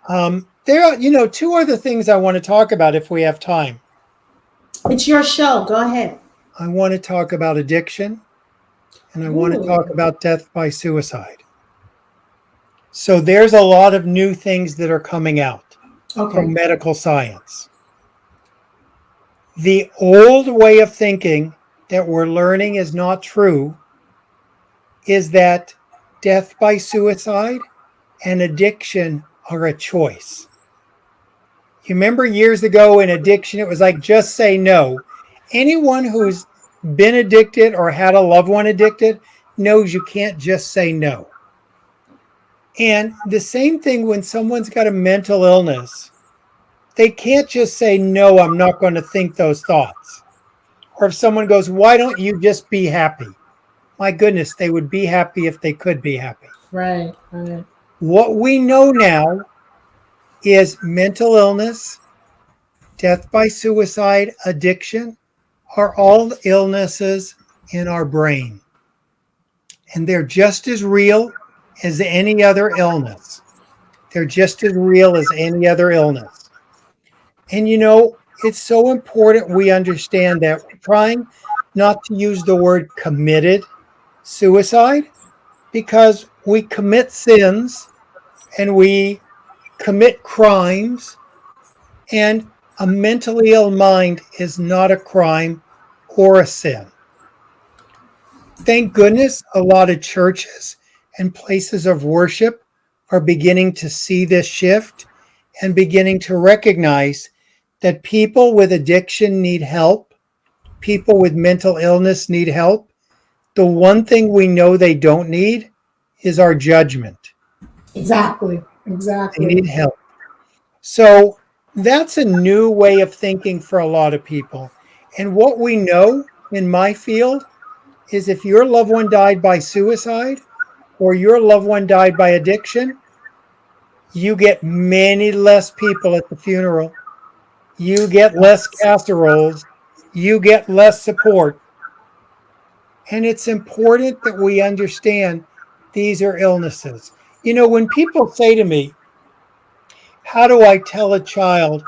There are, two other things I want to talk about if we have time. It's your show. Go ahead. I want to talk about addiction and I want to Ooh, talk about death by suicide. So there's a lot of new things that are coming out from okay. medical science. The old way of thinking that we're learning is not true is that death by suicide and addiction are a choice. You remember years ago in addiction, it was like, just say no. Anyone who's been addicted or had a loved one addicted knows you can't just say no. And the same thing when someone's got a mental illness, they can't just say, no, I'm not going to think those thoughts. Or if someone goes, why don't you just be happy? My goodness, they would be happy if they could be happy. Right, right. What we know now is mental illness, death by suicide, addiction are all illnesses in our brain. And they're just as real as any other illness. They're just as real as any other illness. And it's so important we understand that we're trying not to use the word committed suicide because we commit sins and we commit crimes, and a mentally ill mind is not a crime or a sin. Thank goodness a lot of churches and places of worship are beginning to see this shift and beginning to recognize that people with addiction need help, people with mental illness need help. The one thing we know they don't need is our judgment. Exactly, They exactly. need help. So that's a new way of thinking for a lot of people. And what we know in my field is if your loved one died by suicide or your loved one died by addiction, you get many less people at the funeral. You get less casseroles. You get less support. And it's important that we understand these are illnesses. When people say to me, how do I tell a child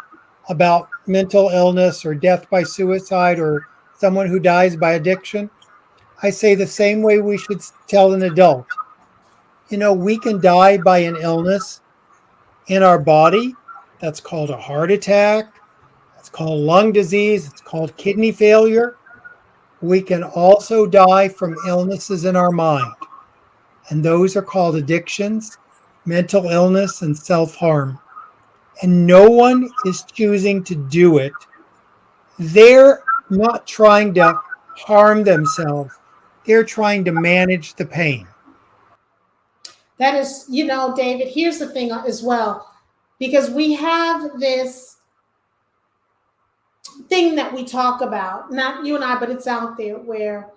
about mental illness or death by suicide or someone who dies by addiction? I say the same way we should tell an adult. We can die by an illness in our body. That's called a heart attack. That's called lung disease. It's called kidney failure. We can also die from illnesses in our mind. And those are called addictions, mental illness, and self harm. And no one is choosing to do it. They're not trying to harm themselves, they're trying to manage the pain. That is, David, here's the thing as well, because we have this thing that we talk about, not you and I, but it's out there where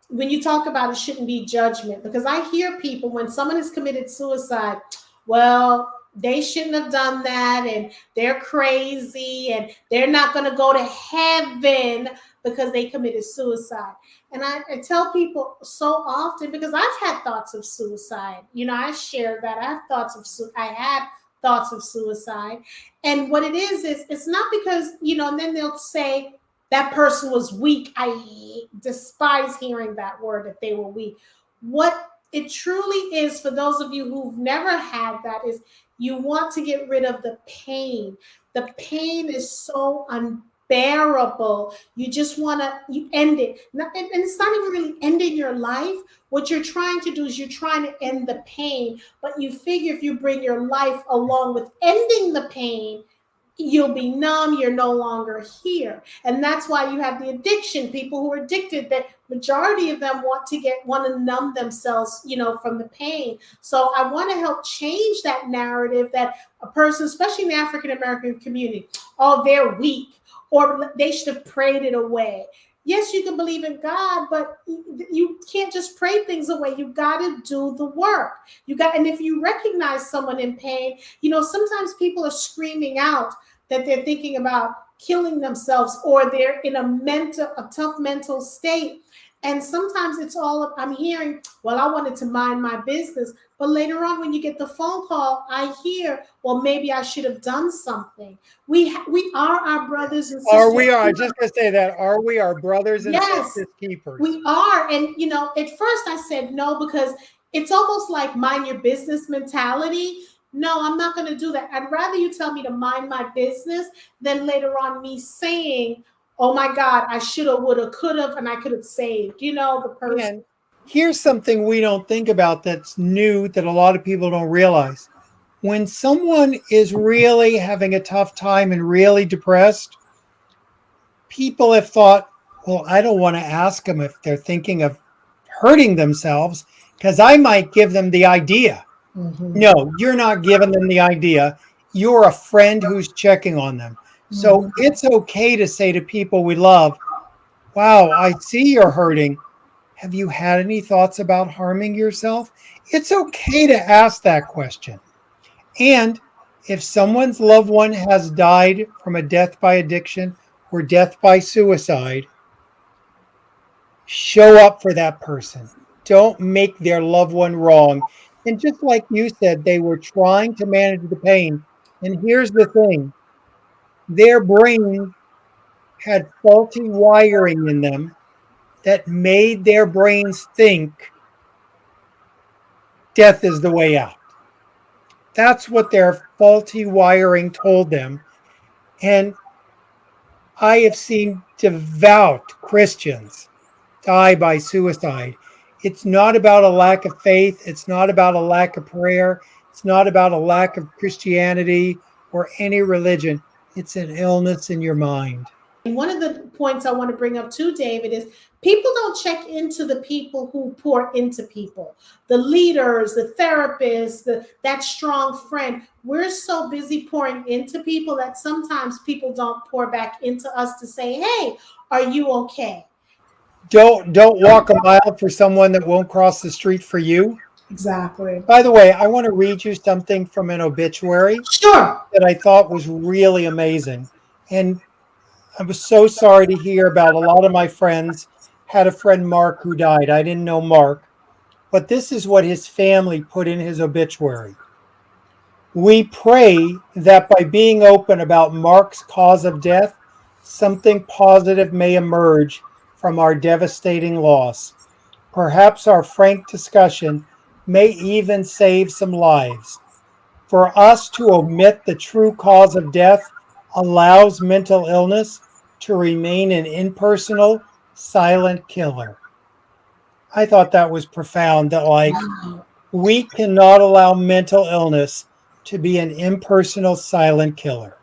when you talk about it shouldn't be judgment. Because I hear people when someone has committed suicide, well, they shouldn't have done that and they're crazy and they're not going to go to heaven because they committed suicide. And I tell people so often, because I've had thoughts of suicide. I share that I had thoughts of suicide. And what it is it's not because, and then they'll say that person was weak. I despise hearing that word, that they were weak. What it truly is, for those of you who've never had that, is you want to get rid of the pain. The pain is so unbearable. You just want to you end it. And it's not even really ending your life. What you're trying to do is you're trying to end the pain, but you figure if you bring your life along with ending the pain, you'll be numb, you're no longer here. And that's why you have the addiction, people who are addicted, that majority of them want to numb themselves, from the pain. So I want to help change that narrative that a person, especially in the African American community, oh, they're weak, or they should have prayed it away. Yes, you can believe in God, but you can't just pray things away. You got to do the work. And if you recognize someone in pain, sometimes people are screaming out that they're thinking about killing themselves, or they're in a tough mental state. And sometimes it's all I'm hearing, well, I wanted to mind my business. But later on, when you get the phone call, I hear, well, maybe I should have done something. We are our brothers and Are sisters. we, I just going to say that, are we our brothers and Yes, sisters keepers? we are. And, at first I said no because it's almost like mind your business mentality. No, I'm not going to do that. I'd rather you tell me to mind my business than later on me saying, oh my God, I should have, would have, could have, and I could have saved, the person. And here's something we don't think about that's new that a lot of people don't realize. When someone is really having a tough time and really depressed, people have thought, well, I don't want to ask them if they're thinking of hurting themselves because I might give them the idea. Mm-hmm. No, you're not giving them the idea. You're a friend who's checking on them. So Mm-hmm. it's okay to say to people we love, wow, I see you're hurting. Have you had any thoughts about harming yourself? It's okay to ask that question. And if someone's loved one has died from a death by addiction or death by suicide, show up for that person. Don't make their loved one wrong. And just like you said, they were trying to manage the pain. And here's the thing, their brain had faulty wiring in them that made their brains think death is the way out. That's what their faulty wiring told them. And I have seen devout Christians die by suicide. It's not about a lack of faith. It's not about a lack of prayer. It's not about a lack of Christianity or any religion. It's an illness in your mind. One of the points I want to bring up too, David, is people don't check into the people who pour into people, the leaders, the therapists, that strong friend. We're so busy pouring into people that sometimes people don't pour back into us to say, hey, are you okay? Don't walk a mile for someone that won't cross the street for you. Exactly. By the way, I want to read you something from an obituary Sure. that I thought was really amazing. And I was so sorry to hear about a lot of my friends had a friend, Mark, who died. I didn't know Mark, but this is what his family put in his obituary. We pray that by being open about Mark's cause of death, something positive may emerge from our devastating loss. Perhaps our frank discussion may even save some lives. For us to omit the true cause of death allows mental illness to remain an impersonal, silent killer. I thought that was profound that, like, Wow. we cannot allow mental illness to be an impersonal, silent killer.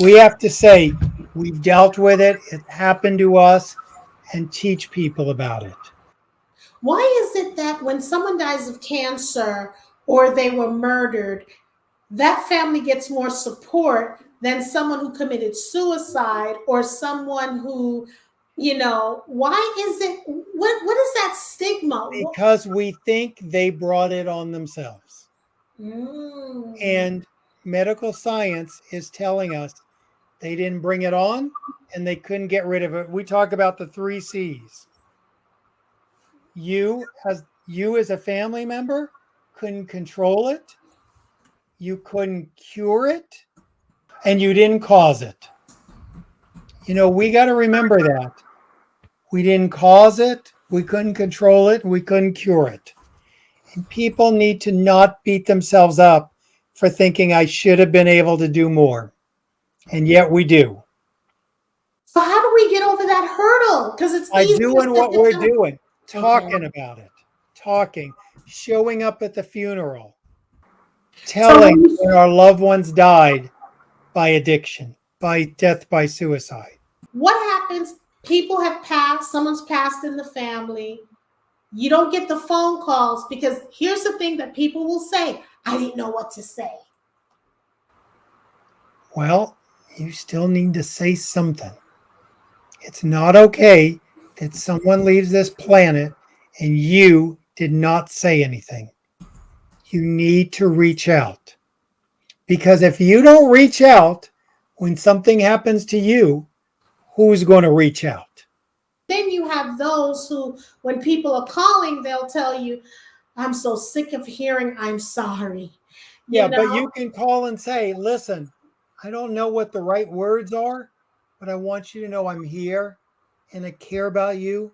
We have to say, we've dealt with it, it happened to us, and teach people about it. Why is it that when someone dies of cancer or they were murdered, that family gets more support than someone who committed suicide or someone who, why is it, what is that stigma? Because we think they brought it on themselves. Mm. And medical science is telling us they didn't bring it on and they couldn't get rid of it. We talk about the 3 C's. You as a family member couldn't control it, you couldn't cure it, and you didn't cause it. We got to remember that. We didn't cause it, we couldn't control it, we couldn't cure it. And people need to not beat themselves up for thinking I should have been able to do more. And yet we do. So how do we get over that hurdle? Because it's By easier doing said what than we're done. doing, Okay. talking about it, talking, showing up at the funeral, So when telling you, when our loved ones died by addiction, by death by suicide. what happens? People have passed, someone's passed in the family. You don't get the phone calls because here's the thing that people will say, I didn't know what to say. Well, you still need to say something. It's not okay that someone leaves this planet and you did not say anything. You need to reach out. Because if you don't reach out when something happens to you, who's going to reach out? Then you have those who, when people are calling, they'll tell you, I'm so sick of hearing I'm sorry. Yeah, You but you know, can call and say, listen, I don't know what the right words are, but I want you to know I'm here and I care about you.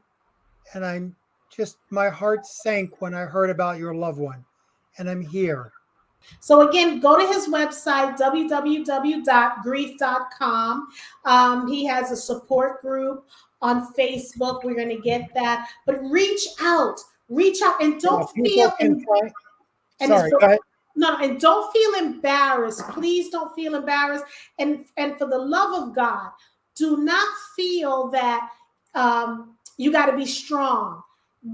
And I'm just, my heart sank when I heard about your loved one. And I'm here. so again, go to his website, www.grief.com. He has a support group on Facebook. We're going to get that. But reach out, and Yeah, don't people feel can in, try. and it's Sorry, go ahead. no, and don't feel embarrassed. Please don't feel embarrassed. And for the love of God, do not feel that you got to be strong.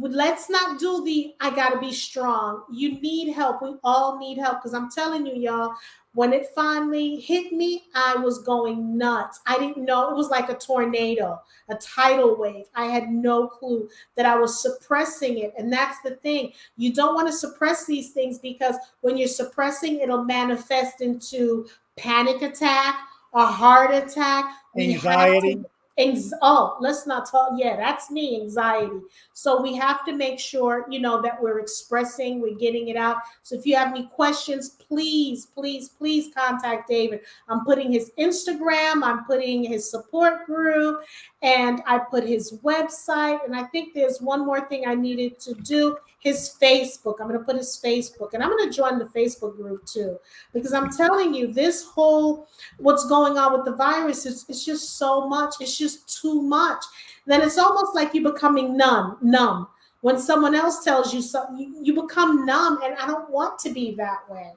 Let's not do the I got to be strong. You need help. We all need help, because I'm telling you, y'all, when it finally hit me, I was going nuts. I didn't know. It was like a tornado, a tidal wave. I had no clue that I was suppressing it. And that's the thing. You don't want to suppress these things, because when you're suppressing, it'll manifest into panic attack, a heart attack. We have to Anxiety. oh, let's not talk. Yeah, that's me, anxiety. So we have to make sure, that we're expressing, we're getting it out. So if you have any questions, please, please, please contact David. I'm putting his Instagram, I'm putting his support group, and I put his website. And I think there's one more thing I needed to do, his Facebook. I'm going to put his Facebook, and I'm going to join the Facebook group too, because I'm telling you, this whole what's going on with the virus is, it's just so much. It's just too much. Then it's almost like you're becoming numb. When someone else tells you something, you become numb, and I don't want to be that way.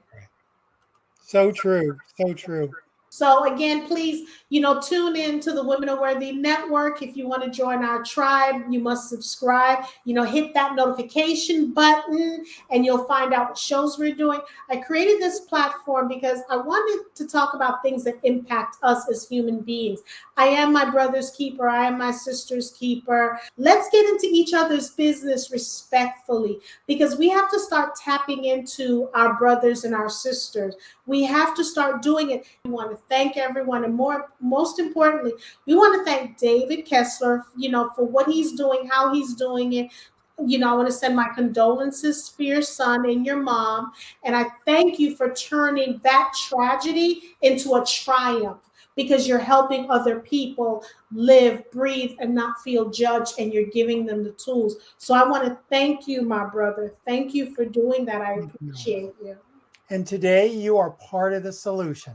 So true. So true. So again, please, tune in to the Women Are Worthy Network. If you want to join our tribe, you must subscribe. Hit that notification button, and you'll find out what shows we're doing. I created this platform because I wanted to talk about things that impact us as human beings. I am my brother's keeper. I am my sister's keeper. Let's get into each other's business respectfully, because we have to start tapping into our brothers and our sisters. We have to start doing it. We want to thank everyone, and most importantly, we want to thank David Kessler, for what he's doing, how he's doing it. I want to send my condolences for your son and your mom, and I thank you for turning that tragedy into a triumph, because you're helping other people live, breathe, and not feel judged, and you're giving them the tools. So I want to thank you, my brother. Thank you for doing that. I Thank you. appreciate you. And today you are part of the solution.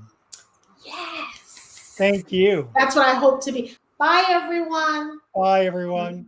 Yes. Thank you. That's what I hope to be. Bye, everyone. Bye, everyone.